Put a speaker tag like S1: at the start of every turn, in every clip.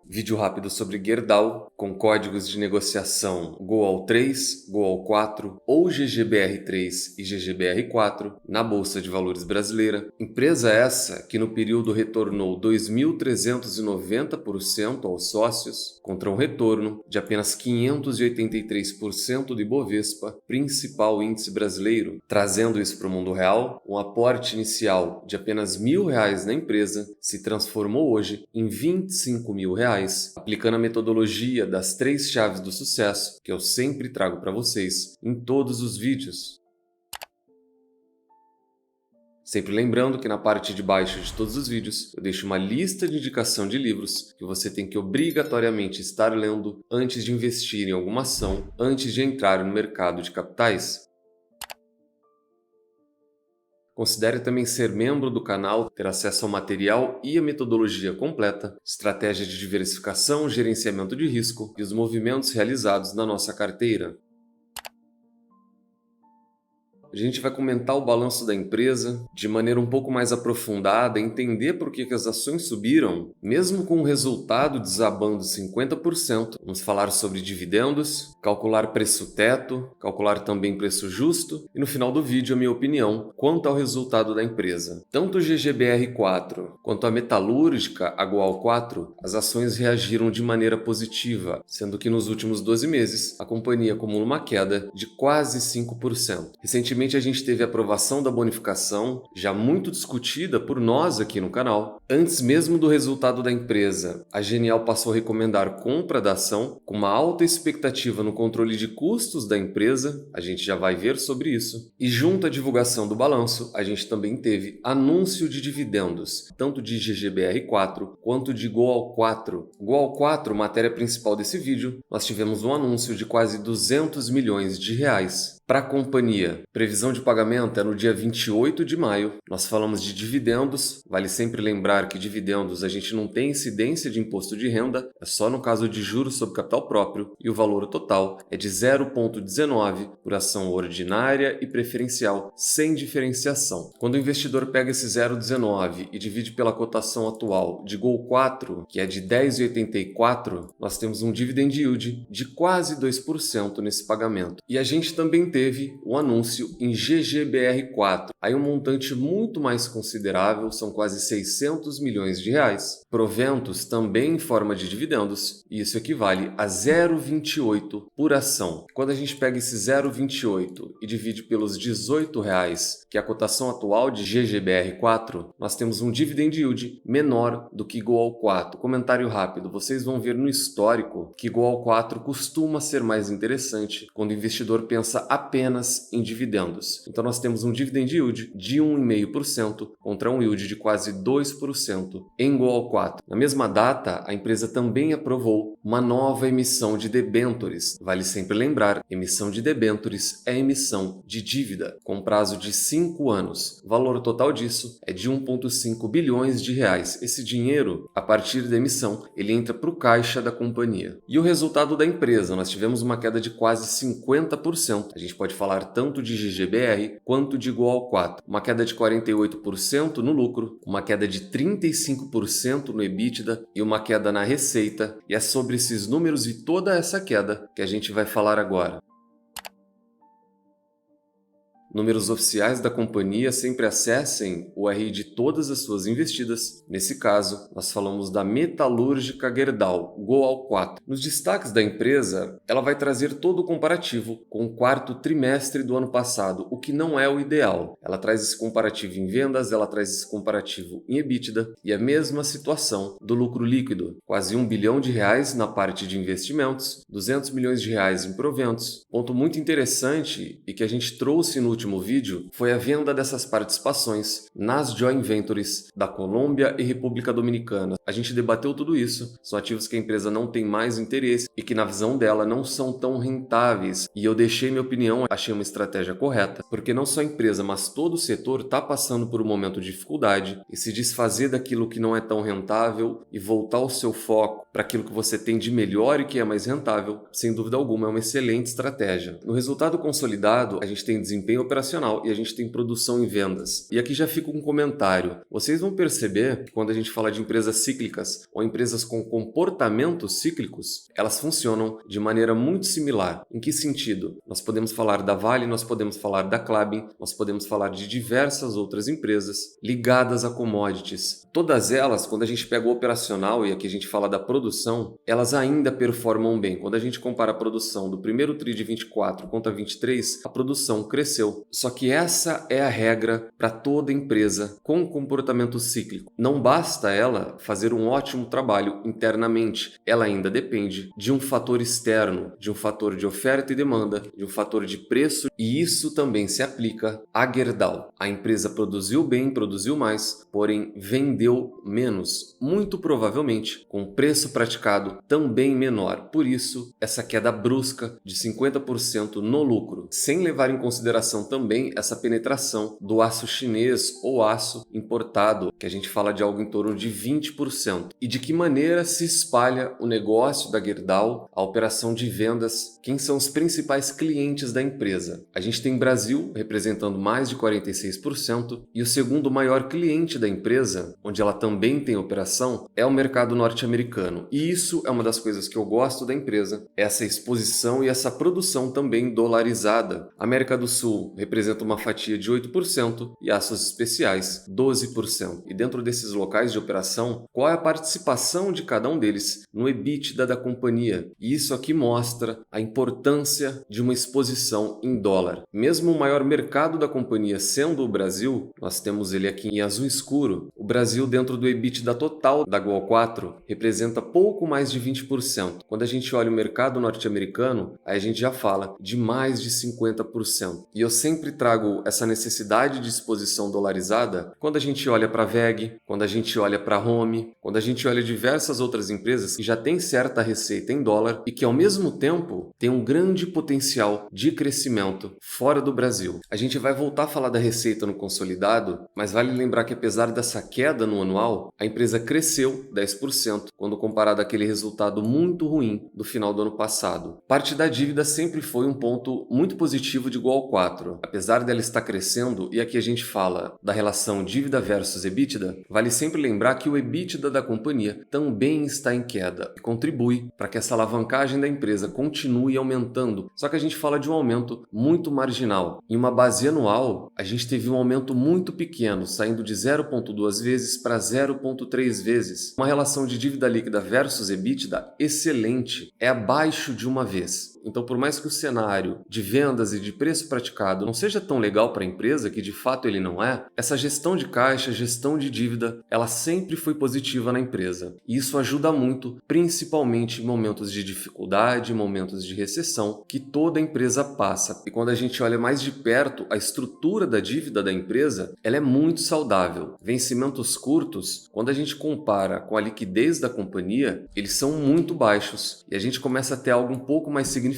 S1: Vídeo rápido sobre Gerdau, com códigos de negociação GOAL3, GOAL4 ou GGBR3 e GGBR4 na Bolsa de Valores brasileira. Empresa essa que no período retornou 2.390% aos sócios, contra um retorno de apenas 583% do Ibovespa, principal índice brasileiro. Trazendo isso para o mundo real, um aporte inicial de apenas R$ 1.000 na empresa se transformou hoje em R$ 25.000, aplicando a metodologia das 3 chaves do sucesso que eu sempre trago para vocês em todos os vídeos. Sempre lembrando que na parte de baixo de todos os vídeos eu deixo uma lista de indicação de livros que você tem que obrigatoriamente estar lendo antes de investir em alguma ação, antes de entrar no mercado de capitais. Considere também ser membro do canal, ter acesso ao material e a metodologia completa, estratégia de diversificação, gerenciamento de risco e os movimentos realizados na nossa carteira. A gente vai comentar o balanço da empresa de maneira um pouco mais aprofundada, entender por que as ações subiram, mesmo com o resultado desabando 50%. Vamos falar sobre dividendos, calcular preço teto, calcular também preço justo e no final do vídeo a minha opinião quanto ao resultado da empresa. Tanto o GGBR4 quanto a metalúrgica, a GOAL4, as ações reagiram de maneira positiva, sendo que nos últimos 12 meses a companhia acumula uma queda de quase 5%. Recentemente a gente teve a aprovação da bonificação, já muito discutida por nós aqui no canal. Antes mesmo do resultado da empresa, a Genial passou a recomendar compra da ação, com uma alta expectativa no controle de custos da empresa, a gente já vai ver sobre isso. E junto à divulgação do balanço, a gente também teve anúncio de dividendos, tanto de GGBR4 quanto de GOAL4. GOAL4, matéria principal desse vídeo, nós tivemos um anúncio de quase R$ 200 milhões. Para a companhia, previsão de pagamento é no dia 28 de maio. Nós falamos de dividendos. Vale sempre lembrar que dividendos a gente não tem incidência de imposto de renda, é só no caso de juros sobre capital próprio, e o valor total é de 0,19 por ação ordinária e preferencial, sem diferenciação. Quando o investidor pega esse 0,19 e divide pela cotação atual de GOAL4, que é de 10,84, nós temos um dividend yield de quase 2% nesse pagamento. E a gente também teve o anúncio em GGBR4, aí um montante muito mais considerável, são quase R$ 600 milhões. Proventos também em forma de dividendos, e isso equivale a 0,28 por ação. Quando a gente pega esse 0,28 e divide pelos R$ 18, que é a cotação atual de GGBR4, nós temos um dividend yield menor do que GOAL4. Comentário rápido, vocês vão ver no histórico que GOAL4 costuma ser mais interessante quando o investidor pensa apenas em dividendos. Então nós temos um dividend yield de 1,5% contra um yield de quase 2% em GOAL4. Na mesma data, a empresa também aprovou uma nova emissão de debêntures. Vale sempre lembrar, emissão de debêntures é emissão de dívida, com prazo de 5 anos. O valor total disso é de 1,5 bilhões de reais. Esse dinheiro, a partir da emissão, ele entra para o caixa da companhia. E o resultado da empresa, nós tivemos uma queda de quase 50%. A gente pode falar tanto de GGBR quanto de GOAL4. Uma queda de 48% no lucro, uma queda de 35% no EBITDA e uma queda na receita. E é sobre esses números e toda essa queda que a gente vai falar agora. Números oficiais da companhia, sempre acessem o RI de todas as suas investidas. Nesse caso, nós falamos da metalúrgica Gerdau, GOAL4. Nos destaques da empresa, ela vai trazer todo o comparativo com o quarto trimestre do ano passado, o que não é o ideal. Ela traz esse comparativo em vendas, ela traz esse comparativo em EBITDA e a mesma situação do lucro líquido, quase R$ 1 bilhão na parte de investimentos, R$ 200 milhões em proventos. Ponto muito interessante e que a gente trouxe no último vídeo foi a venda dessas participações nas joint ventures da Colômbia e República Dominicana. A gente debateu tudo isso, são ativos que a empresa não tem mais interesse e que na visão dela não são tão rentáveis. E eu deixei minha opinião, achei uma estratégia correta, porque não só a empresa, mas todo o setor está passando por um momento de dificuldade e se desfazer daquilo que não é tão rentável e voltar o seu foco para aquilo que você tem de melhor e que é mais rentável, sem dúvida alguma é uma excelente estratégia. No resultado consolidado, a gente tem desempenho operacional e a gente tem produção e vendas. E aqui já fica um comentário. Vocês vão perceber que quando a gente fala de empresas cíclicas ou empresas com comportamentos cíclicos, elas funcionam de maneira muito similar. Em que sentido? Nós podemos falar da Vale, nós podemos falar da Klabin, nós podemos falar de diversas outras empresas ligadas a commodities. Todas elas, quando a gente pega o operacional e aqui a gente fala da produção, elas ainda performam bem. Quando a gente compara a produção do primeiro TRI de 24 contra 23, a produção cresceu. Só que essa é a regra para toda empresa com comportamento cíclico. Não basta ela fazer um ótimo trabalho internamente, ela ainda depende de um fator externo, de um fator de oferta e demanda, de um fator de preço, e isso também se aplica à Gerdau. A empresa produziu bem, produziu mais, porém vendeu menos, muito provavelmente com preço praticado também menor. Por isso, essa queda brusca de 50% no lucro, sem levar em consideração também essa penetração do aço chinês ou aço importado, que a gente fala de algo em torno de 20%. E de que maneira se espalha o negócio da Gerdau, a operação de vendas, quem são os principais clientes da empresa? A gente tem Brasil representando mais de 46% e o segundo maior cliente da empresa, onde ela também tem operação, é o mercado norte-americano. E isso é uma das coisas que eu gosto da empresa, essa exposição e essa produção também dolarizada. A América do Sul representa uma fatia de 8% e aços especiais 12%. E dentro desses locais de operação, qual é a participação de cada um deles no EBITDA da companhia? E isso aqui mostra a importância de uma exposição em dólar. Mesmo o maior mercado da companhia sendo o Brasil, nós temos ele aqui em azul escuro, o Brasil dentro do EBITDA total da GOL4 representa pouco mais de 20%. Quando a gente olha o mercado norte-americano, aí a gente já fala de mais de 50%. E eu sempre trago essa necessidade de exposição dolarizada quando a gente olha para a VEG, quando a gente olha para a Home, quando a gente olha diversas outras empresas que já têm certa receita em dólar e que ao mesmo tempo têm um grande potencial de crescimento fora do Brasil. A gente vai voltar a falar da receita no consolidado, mas vale lembrar que apesar dessa queda no anual, a empresa cresceu 10% quando comparado àquele resultado muito ruim do final do ano passado. Parte da dívida sempre foi um ponto muito positivo de GOL4. Apesar dela estar crescendo, e aqui a gente fala da relação dívida versus EBITDA, vale sempre lembrar que o EBITDA da companhia também está em queda e contribui para que essa alavancagem da empresa continue aumentando. Só que a gente fala de um aumento muito marginal. Em uma base anual, a gente teve um aumento muito pequeno, saindo de 0,2 vezes para 0,3 vezes. Uma relação de dívida líquida versus EBITDA excelente, é abaixo de uma vez. Então, por mais que o cenário de vendas e de preço praticado não seja tão legal para a empresa, que de fato ele não é, essa gestão de caixa, gestão de dívida, ela sempre foi positiva na empresa. E isso ajuda muito, principalmente em momentos de dificuldade, momentos de recessão, que toda empresa passa. E quando a gente olha mais de perto, a estrutura da dívida da empresa, ela é muito saudável. Vencimentos curtos, quando a gente compara com a liquidez da companhia, eles são muito baixos. E a gente começa a ter algo um pouco mais significativo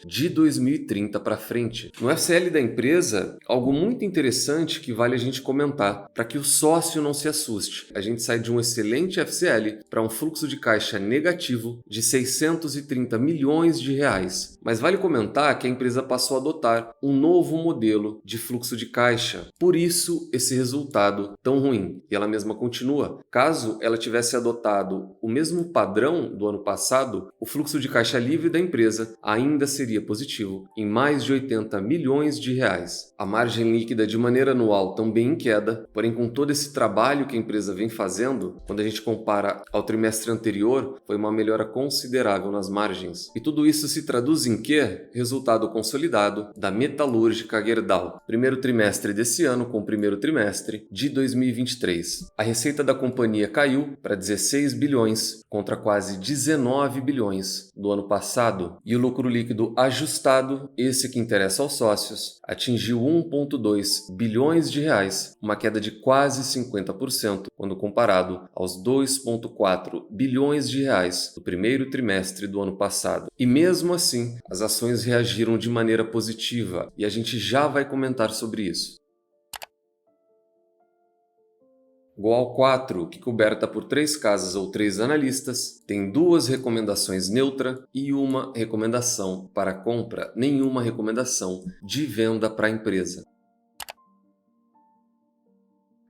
S1: de 2030 para frente. No FCL da empresa, algo muito interessante que vale a gente comentar, para que o sócio não se assuste. A gente sai de um excelente FCL para um fluxo de caixa negativo de 630 milhões de reais. Mas vale comentar que a empresa passou a adotar um novo modelo de fluxo de caixa. Por isso, esse resultado tão ruim. E ela mesma continua. Caso ela tivesse adotado o mesmo padrão do ano passado, o fluxo de caixa livre da empresa ainda seria positivo, em mais de 80 milhões de reais. A margem líquida de maneira anual também em queda, porém com todo esse trabalho que a empresa vem fazendo, quando a gente compara ao trimestre anterior, foi uma melhora considerável nas margens. E tudo isso se traduz em quê? Resultado consolidado da metalúrgica Gerdau. Primeiro trimestre desse ano com o primeiro trimestre de 2023. A receita da companhia caiu para 16 bilhões contra quase 19 bilhões do ano passado e o lucro líquido ajustado, esse que interessa aos sócios, atingiu 1,2 bilhões de reais, uma queda de quase 50% quando comparado aos 2,4 bilhões de reais do primeiro trimestre do ano passado. E mesmo assim, as ações reagiram de maneira positiva e a gente já vai comentar sobre isso. Goal 4, que coberta por 3 casas ou 3 analistas, tem 2 recomendações neutra e uma recomendação para compra, nenhuma recomendação de venda para a empresa.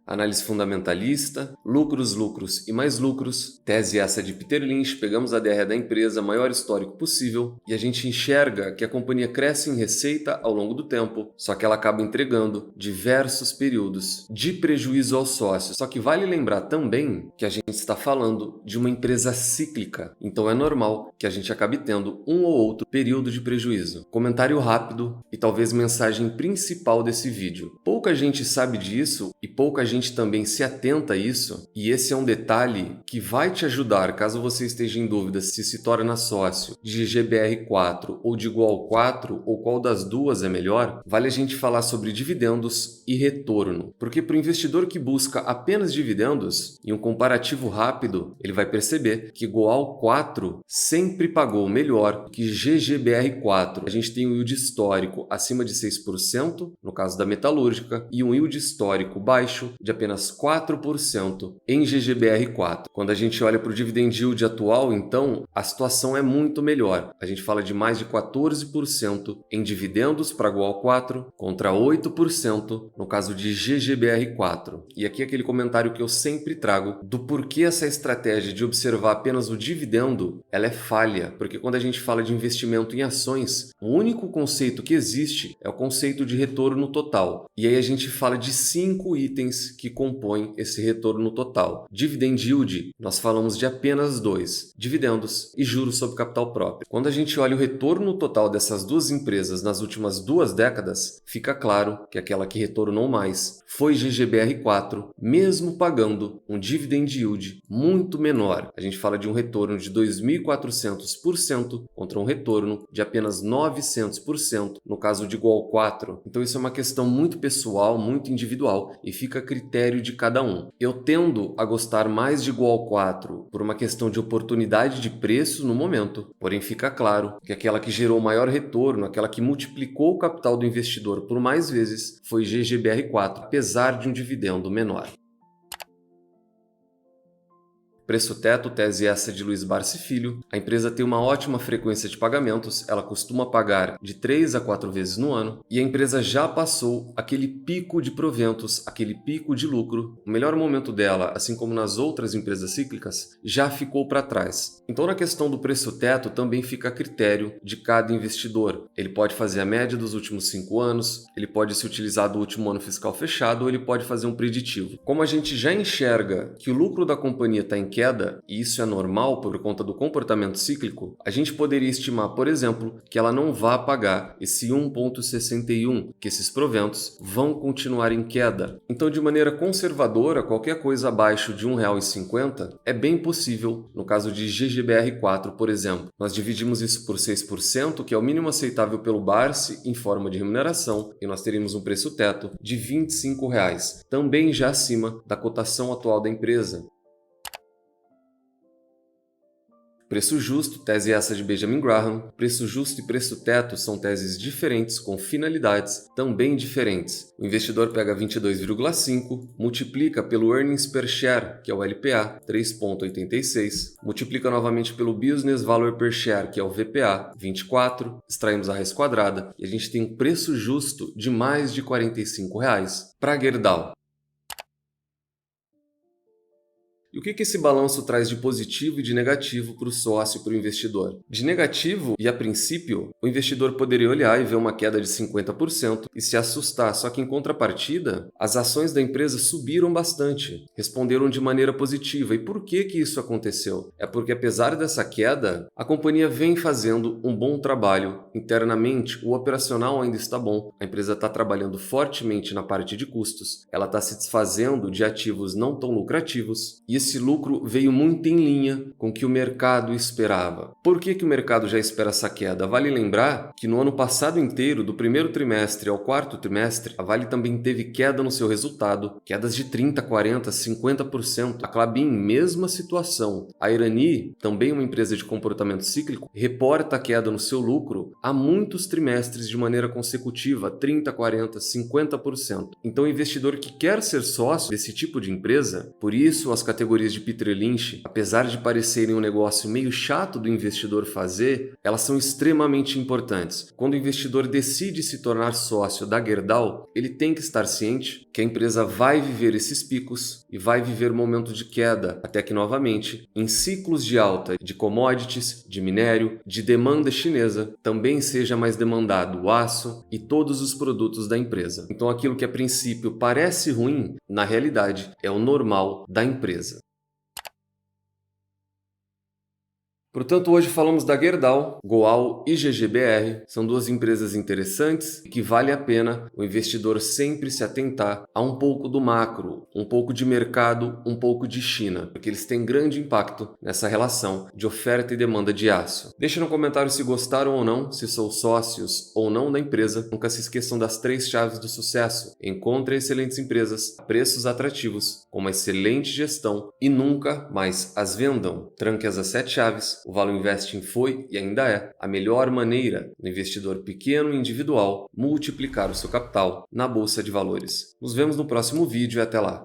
S1: Análise fundamentalista, lucros, lucros e mais lucros, tese essa de Peter Lynch, pegamos a DR da empresa, maior histórico possível, e a gente enxerga que a companhia cresce em receita ao longo do tempo, só que ela acaba entregando diversos períodos de prejuízo aos sócios. Só que vale lembrar também que a gente está falando de uma empresa cíclica, então é normal que a gente acabe tendo um ou outro período de prejuízo. Comentário rápido e talvez mensagem principal desse vídeo. Pouca gente sabe disso e pouca gente também se atenta a isso, e esse é um detalhe que vai te ajudar caso você esteja em dúvida se torna sócio de GBR4 ou de Goal 4 ou qual das duas é melhor. Vale a gente falar sobre dividendos e retorno, porque para o investidor que busca apenas dividendos, em um comparativo rápido, ele vai perceber que Goal 4 sempre pagou melhor que GGBR4. A gente tem um yield histórico acima de 6%, no caso da metalúrgica, e um yield histórico baixo de apenas 4% em GGBR4. Quando a gente olha para o dividend yield atual, então, a situação é muito melhor. A gente fala de mais de 14% em dividendos para Goal 4 contra 8% no caso de GGBR4. E aqui é aquele comentário que eu sempre trago do porquê essa estratégia de observar apenas o dividendo, ela é falha, porque quando a gente fala de investimento em ações, o único conceito que existe é o conceito de retorno total. E aí a gente fala de 5 itens que compõem esse retorno total. Dividend yield, nós falamos de apenas 2, dividendos e juros sobre capital próprio. Quando a gente olha o retorno total dessas duas empresas nas últimas 2 décadas, fica claro que aquela que retornou mais foi GGBR4, mesmo pagando um dividend yield muito menor. A gente fala de um retorno de 2.400% contra um retorno de apenas 900% no caso de Goal 4. Então isso é uma questão muito pessoal, muito individual e fica a critério de cada um. Eu tendo a gostar mais de Goal 4 por uma questão de oportunidade de preço no momento, porém fica claro que aquela que gerou maior retorno, aquela que multiplicou o capital do investidor por mais vezes, foi GGBR4, apesar de um dividendo menor. Preço teto, tese essa de Luiz Barsi Filho. A empresa tem uma ótima frequência de pagamentos, ela costuma pagar de 3 a 4 vezes no ano, e a empresa já passou aquele pico de proventos, aquele pico de lucro. O melhor momento dela, assim como nas outras empresas cíclicas, já ficou para trás. Então, na questão do preço teto, também fica a critério de cada investidor. Ele pode fazer a média dos últimos 5 anos, ele pode se utilizar do último ano fiscal fechado, ou ele pode fazer um preditivo. Como a gente já enxerga que o lucro da companhia está em queda, e isso é normal por conta do comportamento cíclico, a gente poderia estimar, por exemplo, que ela não vá pagar esse 1,61, que esses proventos vão continuar em queda. Então, de maneira conservadora, qualquer coisa abaixo de R$ 1,50 é bem possível, no caso de GGBR4, por exemplo. Nós dividimos isso por 6%, que é o mínimo aceitável pelo Barsi em forma de remuneração, e nós teríamos um preço teto de R$ 25, também já acima da cotação atual da empresa. Preço justo, tese essa de Benjamin Graham. Preço justo e preço teto são teses diferentes com finalidades também diferentes. O investidor pega 22,5, multiplica pelo Earnings Per Share, que é o LPA, 3,86, multiplica novamente pelo Business Value Per Share, que é o VPA, 24, extraímos a raiz quadrada e a gente tem um preço justo de mais de R$ 45. Para Gerdau. E o que esse balanço traz de positivo e de negativo para o sócio e para o investidor? De negativo, e a princípio, o investidor poderia olhar e ver uma queda de 50% e se assustar, só que em contrapartida, as ações da empresa subiram bastante, responderam de maneira positiva. E por que isso aconteceu? É porque apesar dessa queda, a companhia vem fazendo um bom trabalho internamente, o operacional ainda está bom, a empresa está trabalhando fortemente na parte de custos, ela está se desfazendo de ativos não tão lucrativos, e esse lucro veio muito em linha com o que o mercado esperava. Por que o mercado já espera essa queda? Vale lembrar que no ano passado inteiro, do primeiro trimestre ao quarto trimestre, a Vale também teve queda no seu resultado, quedas de 30%, 40%, 50%. A Klabin, mesma situação. A Irani, também uma empresa de comportamento cíclico, reporta queda no seu lucro há muitos trimestres de maneira consecutiva, 30%, 40%, 50%. Então, o investidor que quer ser sócio desse tipo de empresa, por isso as categorias de Peter Lynch, apesar de parecerem um negócio meio chato do investidor fazer, elas são extremamente importantes. Quando o investidor decide se tornar sócio da Gerdau, ele tem que estar ciente que a empresa vai viver esses picos e vai viver momentos de queda, até que novamente, em ciclos de alta de commodities, de minério, de demanda chinesa, também seja mais demandado o aço e todos os produtos da empresa. Então aquilo que a princípio parece ruim, na realidade é o normal da empresa. Portanto, hoje falamos da Gerdau, Goal e GGBR. São duas empresas interessantes e que vale a pena o investidor sempre se atentar a um pouco do macro, um pouco de mercado, um pouco de China, porque eles têm grande impacto nessa relação de oferta e demanda de aço. Deixe no comentário se gostaram ou não, se são sócios ou não da empresa. Nunca se esqueçam das 3 chaves do sucesso. Encontre excelentes empresas a preços atrativos, com uma excelente gestão e nunca mais as vendam. Tranque as 7 chaves. O Value Investing foi e ainda é a melhor maneira do investidor pequeno e individual multiplicar o seu capital na Bolsa de Valores. Nos vemos no próximo vídeo e até lá!